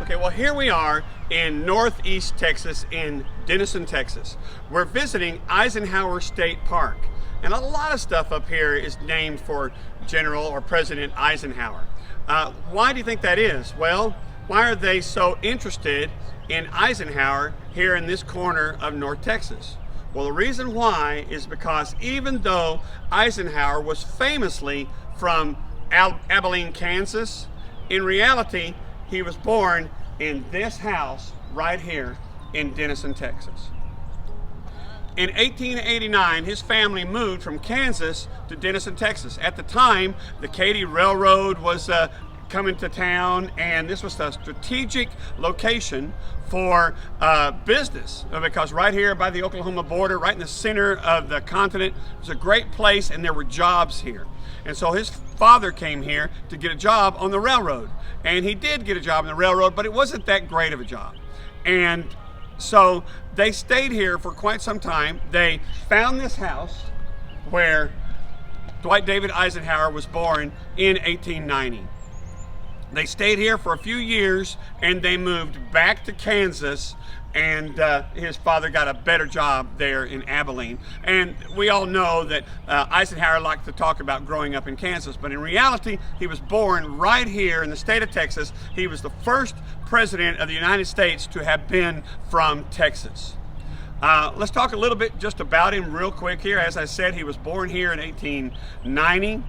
Okay, well here we are in northeast Texas, in Denison, Texas. We're visiting Eisenhower State Park. And a lot of stuff up here is named for General or President Eisenhower. Why do you think that is? Well, why are they so interested in Eisenhower here in this corner of North Texas? Well, the reason why is because even though Eisenhower was famously from Abilene, Kansas, in reality, he was born in this house right here in Denison, Texas. In 1889, his family moved from Kansas to Denison, Texas. At the time, the Katy Railroad was coming to town, and this was a strategic location for business, because right here by the Oklahoma border, right in the center of the continent, it was a great place, and there were jobs here. And so his father came here to get a job on the railroad, and he did get a job on the railroad, but it wasn't that great of a job. And so they stayed here for quite some time. They found this house where Dwight David Eisenhower was born in 1890. They stayed here for a few years, and they moved back to Kansas, and his father got a better job there in Abilene. And we all know that Eisenhower liked to talk about growing up in Kansas, but in reality, he was born right here in the state of Texas. He was the first president of the United States to have been from Texas. Let's talk a little bit just about him real quick here. As I said, he was born here in 1890.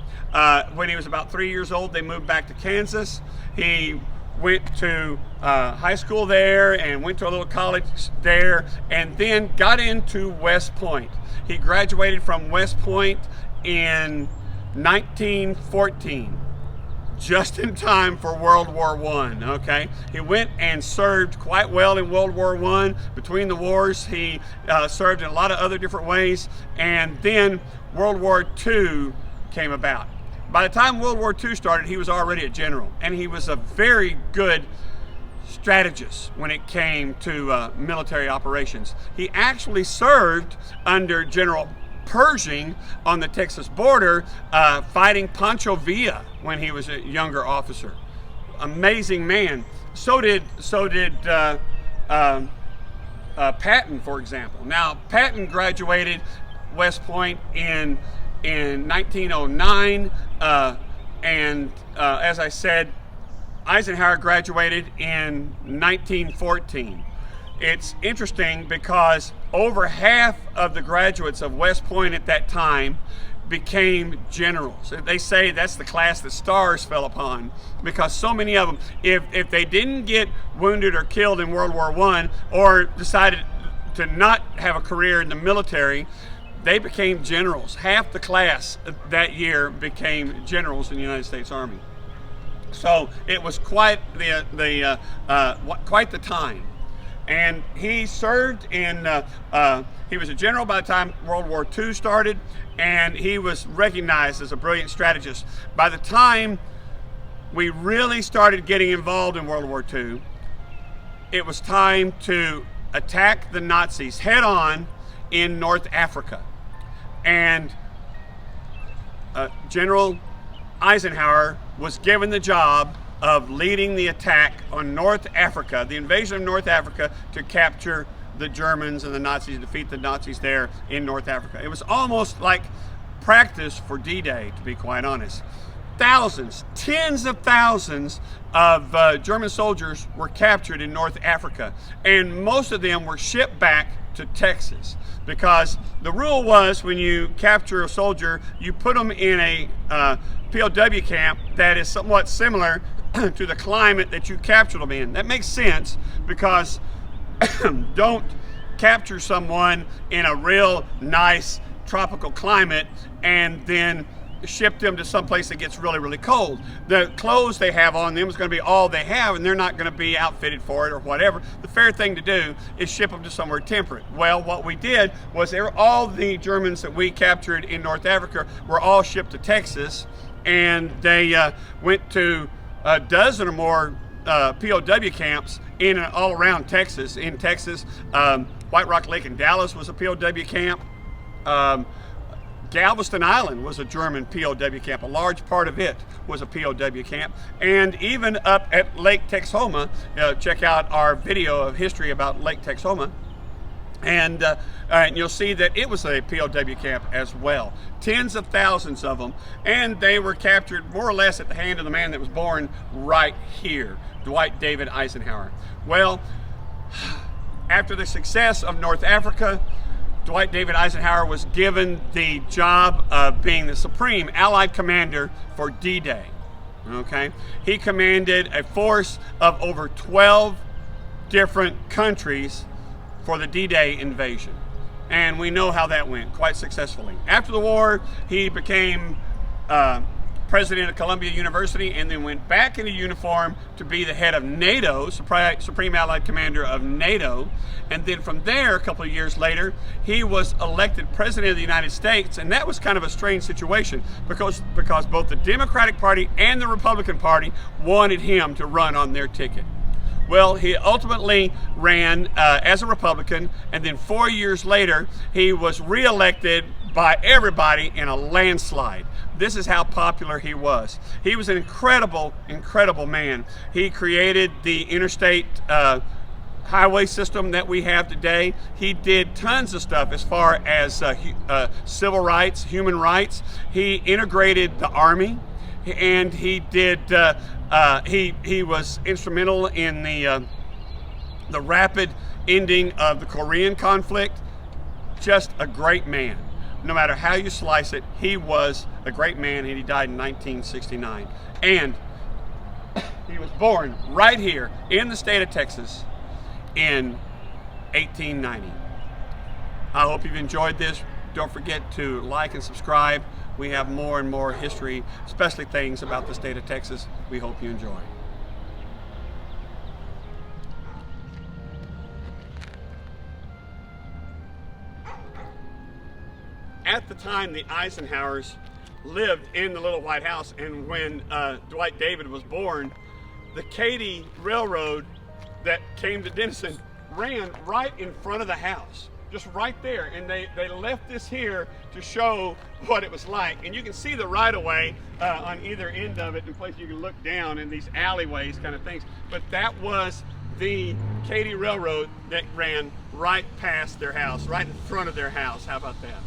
When he was about 3 years old, they moved back to Kansas. He went to high school there and went to a little college there, and then got into West Point. He graduated from West Point in 1914. Just in time for World War I, okay? He went and served quite well in World War I. Between the wars, he served in a lot of other different ways, and then World War II came about. By the time World War II started, he was already a general, and he was a very good strategist when it came to military operations. He actually served under General Pershing on the Texas border, fighting Pancho Villa when he was a younger officer. Amazing man. So did Patton, for example. Now, Patton graduated West Point in 1909, and as I said, Eisenhower graduated in 1914. It's interesting because over half of the graduates of West Point at that time became generals. They say that's the class that stars fell upon, because so many of them, if they didn't get wounded or killed in World War I, or decided to not have a career in the military, they became generals. Half the class that year became generals in the United States Army. So it was quite quite the time. And he served in, he was a general by the time World War II started, and he was recognized as a brilliant strategist. By the time we really started getting involved in World War II, it was time to attack the Nazis head on in North Africa. And General Eisenhower was given the job of leading the attack on North Africa, the invasion of North Africa, to capture the Germans and the Nazis, defeat the Nazis there in North Africa. It was almost like practice for D-Day, to be quite honest. Thousands, tens of thousands of German soldiers were captured in North Africa, and most of them were shipped back to Texas, because the rule was when you capture a soldier, you put them in a POW camp that is somewhat similar to the climate that you captured them in. That makes sense, because don't capture someone in a real nice tropical climate and then ship them to someplace that gets really, really cold. The clothes they have on them is going to be all they have, and they're not going to be outfitted for it or whatever. The fair thing to do is ship them to somewhere temperate. Well, what we did was all the Germans that we captured in North Africa were all shipped to Texas, and they went to a dozen or more POW camps in and all around Texas. In Texas, White Rock Lake in Dallas was a POW camp. Galveston Island was a German POW camp. A large part of it was a POW camp. And even up at Lake Texoma, check out our video of history about Lake Texoma, and you'll see that it was a POW camp as well. Tens of thousands of them, and they were captured more or less at the hand of the man that was born right here, Dwight David Eisenhower. Well, after the success of North Africa, Dwight David Eisenhower was given the job of being the supreme Allied commander for D-Day. Okay, he commanded a force of over 12 different countries for the D-Day invasion. And we know how that went, quite successfully. After the war, he became president of Columbia University and then went back into uniform to be the head of NATO, Supreme Allied Commander of NATO. And then from there, a couple of years later, he was elected President of the United States. And that was kind of a strange situation because both the Democratic Party and the Republican Party wanted him to run on their ticket. Well, he ultimately ran as a Republican, and then 4 years later, he was reelected by everybody in a landslide. This is how popular he was. He was an incredible, incredible man. He created the interstate highway system that we have today. He did tons of stuff as far as civil rights, human rights. He integrated the Army, and he did. He was instrumental in the rapid ending of the Korean conflict. Just a great man. No matter how you slice it, he was a great man, and he died in 1969. And he was born right here in the state of Texas in 1890. I hope you've enjoyed this. Don't forget to like and subscribe. We have more and more history, especially things about the state of Texas. We hope you enjoy. At the time, the Eisenhowers lived in the little White House, and when Dwight David was born, the Katy Railroad that came to Denison ran right in front of the house, just right there, and they left this here to show what it was like. And you can see the right-of-way on either end of it, in place you can look down in these alleyways kind of things, but that was the Katy Railroad that ran right past their house, right in front of their house. How about that?